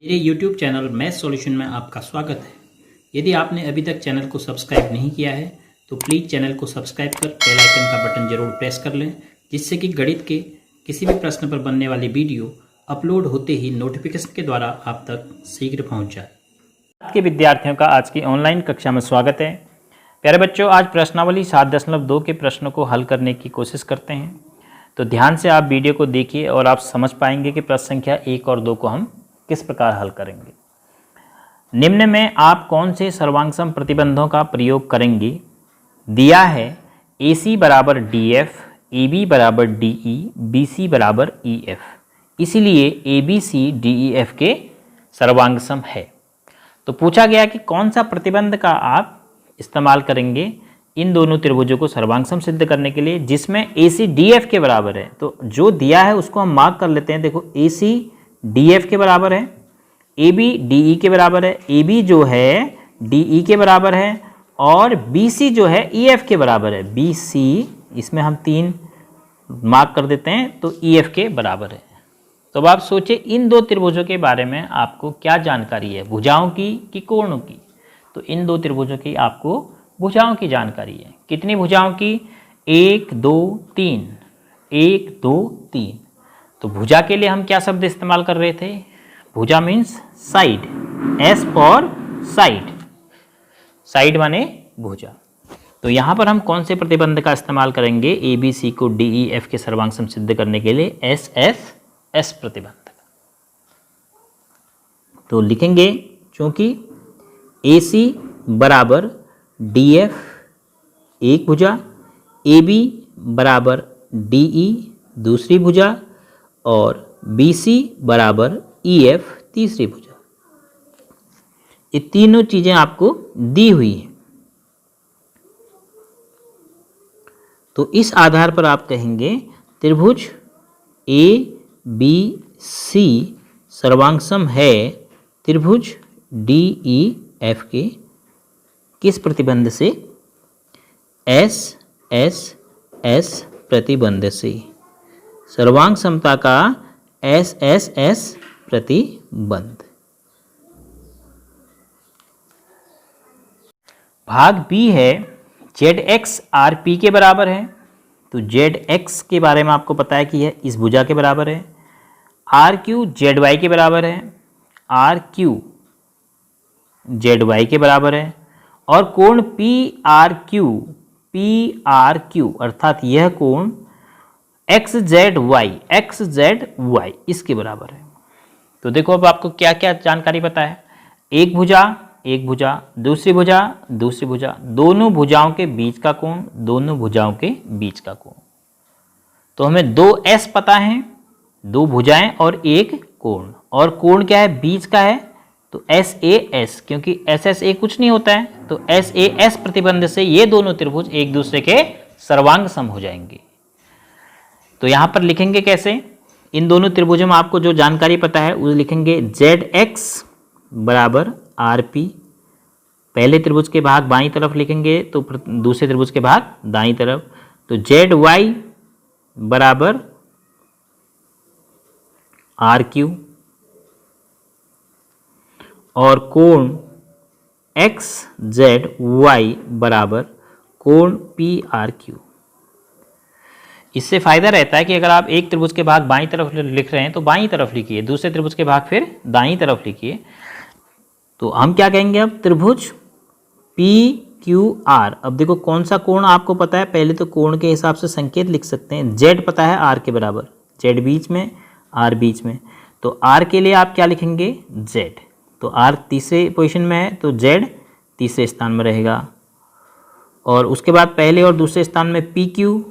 मेरे YouTube channel math solution में आपका स्वागत है। यदि आपने अभी तक चैनल को सब्सक्राइब नहीं किया है तो प्लीज़ चैनल को सब्सक्राइब कर बेल आइकन का बटन जरूर प्रेस कर लें, जिससे कि गणित के किसी भी प्रश्न पर बनने वाली वीडियो अपलोड होते ही नोटिफिकेशन के द्वारा आप तक शीघ्र पहुँच जाए। मैथ के विद्यार्थियों का आज की ऑनलाइन कक्षा में स्वागत है। प्यारे बच्चों, आज प्रश्नावली 7.2 के प्रश्नों को हल करने की कोशिश करते हैं। तो ध्यान से आप वीडियो को देखिए और आप समझ पाएंगे कि प्रश्न संख्या 1 और 2 को हम किस प्रकार हल करेंगे। निम्न में आप कौन से सर्वांगसम प्रतिबंधों का प्रयोग करेंगे? दिया है AC बराबर DF, AB बराबर DE, BC बराबर EF, इसीलिए ABC DEF के सर्वांगसम है। तो पूछा गया कि कौन सा प्रतिबंध का आप इस्तेमाल करेंगे इन दोनों त्रिभुजों को सर्वांगसम सिद्ध करने के लिए, जिसमें AC DF के बराबर है। तो जो दिया है उसको हम मार्क कर लेते हैं। देखो, AC DF के बराबर है, AB DE के बराबर है, AB जो है DE के बराबर है और BC जो है EF के बराबर है। BC इसमें हम 3 मार्क कर देते हैं, तो EF के बराबर है। तो अब आप सोचिए इन दो त्रिभुजों के बारे में आपको क्या जानकारी है, भुजाओं की कि कोणों की? तो इन दो त्रिभुजों की आपको भुजाओं की जानकारी है। कितनी भुजाओं की? 1 2 3, 1 2 3। तो भुजा के लिए हम क्या शब्द इस्तेमाल कर रहे थे? भुजा means side, S for side, side माने भुजा। तो यहाँ पर हम कौन से प्रतिबंध का इस्तेमाल करेंगे ABC को DEF के सर्वांगसम सिद्ध करने के लिए? S प्रतिबंध। तो लिखेंगे, चूंकि AC बराबर DF एक भुजा, AB बराबर DE दूसरी भुजा और BC बराबर EF तीसरी भुजा। ये तीनों चीजें आपको दी हुई हैं। तो इस आधार पर आप कहेंगे त्रिभुज ABC सर्वांगसम है त्रिभुज DEF के किस प्रतिबंध से? S प्रतिबंध से। सर्वांग समता का S प्रतिबंध। भाग B है ZX RP के बराबर है। तो ZX के बारे में आपको पता है कि यह इस भुजा के बराबर है। RQ ZY के बराबर है, RQ ZY के बराबर है। और कोण PRQ अर्थात यह कोण XZY इसके बराबर है। तो देखो, अब आपको क्या क्या जानकारी पता है। एक भुजा, दूसरी भुजा, दोनों भुजाओं के बीच का कोण, दोनों भुजाओं के बीच का कोण। तो हमें 2 S पता है, 2 भुजाएं और एक कोण। और कोण क्या है? बीच का है, तो SAS, क्योंकि SSA कुछ नहीं होता है, तो SAS प्रतिबंध से ये दोनों त्रिभुज एक दूसरे के सर्वांग सम हो जाएंगे। तो यहां पर लिखेंगे कैसे? इन दोनों त्रिभुजों में आपको जो जानकारी पता है वो लिखेंगे। ZX बराबर RP, पहले त्रिभुज के भाग बाईं तरफ लिखेंगे तो दूसरे त्रिभुज के भाग दाईं तरफ। तो ZY बराबर RQ और कोण XZY बराबर कोण PRQ। इससे फायदा रहता है कि अगर आप एक त्रिभुज के भाग बाईं तरफ लिख रहे हैं तो बाईं तरफ लिखिए, दूसरे त्रिभुज के भाग फिर दाईं तरफ लिखिए। तो हम क्या कहेंगे अब? त्रिभुज PQR। अब देखो कौन सा कोण आपको पता है, पहले तो कोण के हिसाब से संकेत लिख सकते हैं। Z पता है R के बराबर, Z बीच में, R बीच में। तो R के लिए आप क्या लिखेंगे? Z। तो R तीसरे पोजीशन में है तो Z तीसरे स्थान में रहेगा। और उसके बाद पहले और दूसरे स्थान में PQ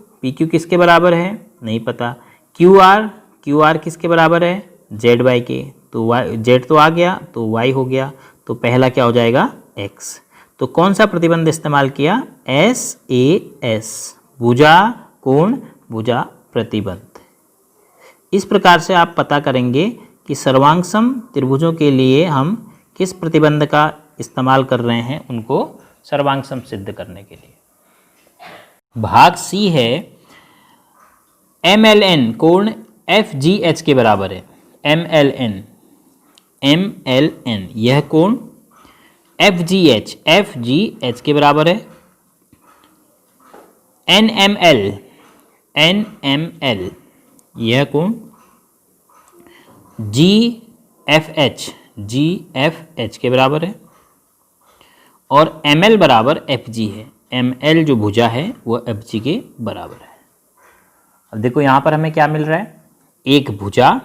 किसके बराबर है? नहीं पता। QR किसके बराबर है? ZY के। तो Z तो आ गया तो Y हो गया, तो पहला क्या हो जाएगा? X। तो कौन सा प्रतिबंध इस्तेमाल किया? SAS, भुजा कोण भुजा प्रतिबंध। इस प्रकार से आप पता करेंगे कि सर्वांगसम त्रिभुजों के लिए हम किस प्रतिबंध का इस्तेमाल कर रहे हैं उनको सर्वांगसम सिद्ध करने के लिए। भाग C है MLN कोण FGH के बराबर है। MLN MLN, यह कोण FGH, FGH के बराबर है। NML, NML, यह कोण GFH, GFH के बराबर है। और ML बराबर FG है, ML जो भुजा है वह FG के बराबर है। अब देखो यहाँ पर हमें क्या मिल रहा है, एक भुजा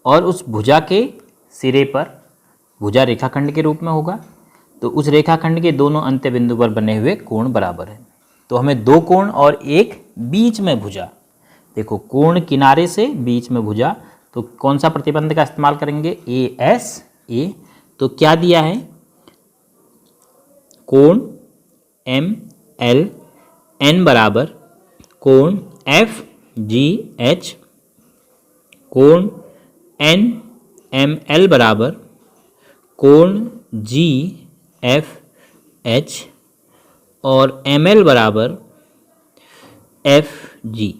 और उस भुजा के सिरे पर, भुजा रेखाखंड के रूप में होगा, तो उस रेखाखंड के दोनों अंत्य बिंदु पर बने हुए कोण बराबर है। तो हमें दो कोण और एक बीच में भुजा, देखो कोण किनारे से बीच में भुजा, तो कौन सा प्रतिबंध का इस्तेमाल करेंगे, ASA। तो क्या दिया है, कोण MLN बराबर कोण FGH, कोण NML बराबर कोण GFH और ML बराबर FG।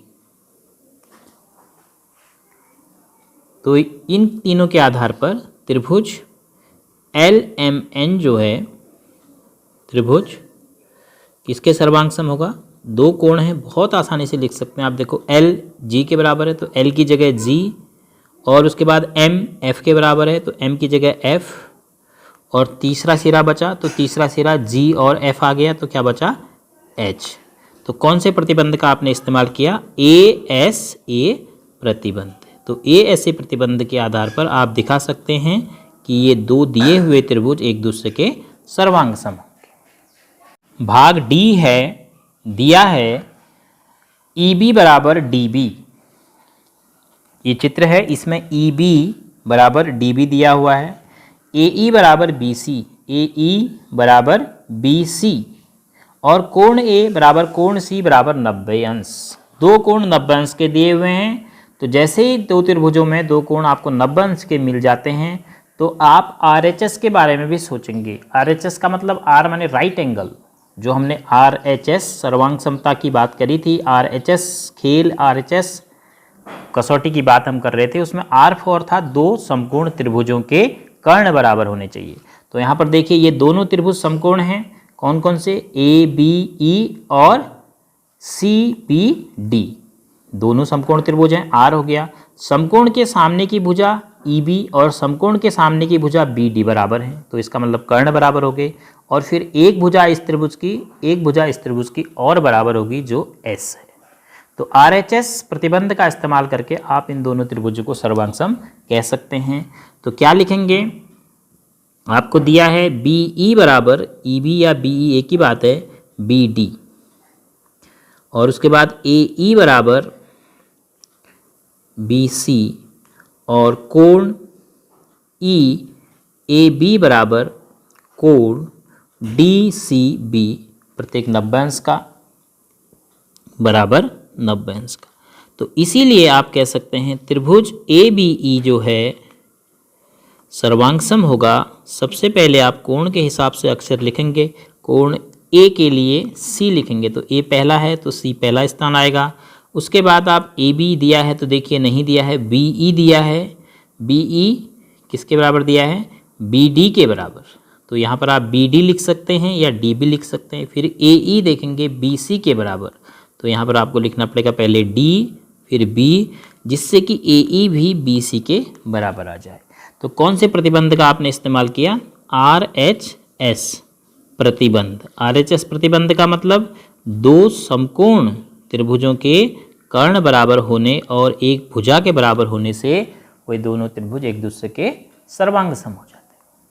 तो इन तीनों के आधार पर त्रिभुज LMN जो है, त्रिभुज किसके सर्वांग सम होगा, दो कोण हैं, बहुत आसानी से लिख सकते हैं आप। देखो L G के बराबर है तो L की जगह G, और उसके बाद M F के बराबर है तो M की जगह F, और तीसरा सिरा बचा तो तीसरा सिरा G और F आ गया तो क्या बचा, H। तो कौन से प्रतिबंध का आपने इस्तेमाल किया, ASA प्रतिबंध। तो ASA प्रतिबंध के आधार पर आप दिखा सकते हैं कि ये दो दिए हुए त्रिभुज एक दूसरे के सर्वांग सम। भाग D है, दिया है EB बराबर DB, ये चित्र है, इसमें EB बराबर DB दिया हुआ है, AE बराबर BC, AE बराबर BC, और कोण A बराबर कोण C बराबर 90 अंश। दो कोण 90 अंश के दिए हुए हैं, तो जैसे ही दो त्रिभुजों में दो कोण आपको 90 अंश के मिल जाते हैं तो आप RHS के बारे में भी सोचेंगे। RHS का मतलब R माने राइट एंगल, जो हमने RHS सर्वांग समता की बात करी थी, RHS खेल, RHS कसौटी की बात हम कर रहे थे, उसमें R4 था दो समकोण त्रिभुजों के कर्ण बराबर होने चाहिए। तो यहाँ पर देखिए ये दोनों त्रिभुज समकोण हैं, कौन कौन से, ABE और CBD, दोनों समकोण त्रिभुज हैं, R हो गया। समकोण के सामने की भुजा EB और समकोण के सामने की भुजा BD बराबर है, तो इसका मतलब कर्ण बराबर हो गए। और फिर एक भुजा इस त्रिभुज की, एक भुजा इस त्रिभुज की और बराबर होगी जो S है। तो RHS प्रतिबंध का इस्तेमाल करके आप इन दोनों त्रिभुजों को सर्वांग सम कह सकते हैं। तो क्या लिखेंगे, आपको दिया है BE बराबर EB या BE एक ही बात है BD, और उसके बाद AE बराबर BC, और कोण EAB बराबर कोण DCB, प्रत्येक 90 अंश का बराबर 90 अंश का। तो इसीलिए आप कह सकते हैं त्रिभुज ABE जो है सर्वांग सम होगा। सबसे पहले आप कोण के हिसाब से अक्षर लिखेंगे, कोण A के लिए C लिखेंगे, तो A पहला है तो C पहला स्थान आएगा। उसके बाद आप AB दिया है तो देखिए नहीं दिया है, BE दिया है, BE किसके बराबर दिया है, BD के बराबर, तो यहाँ पर आप BD लिख सकते हैं या DB लिख सकते हैं। फिर AE देखेंगे BC के बराबर, तो यहाँ पर आपको लिखना पड़ेगा पहले D फिर B, जिससे कि AE भी BC के बराबर आ जाए। तो कौन से प्रतिबंध का आपने इस्तेमाल किया, RHS प्रतिबंध। RHS प्रतिबंध का मतलब दो समकोण त्रिभुजों के कर्ण बराबर होने और एक भुजा के बराबर होने से वे दोनों त्रिभुज एक दूसरे के सर्वांग सम हो जाए।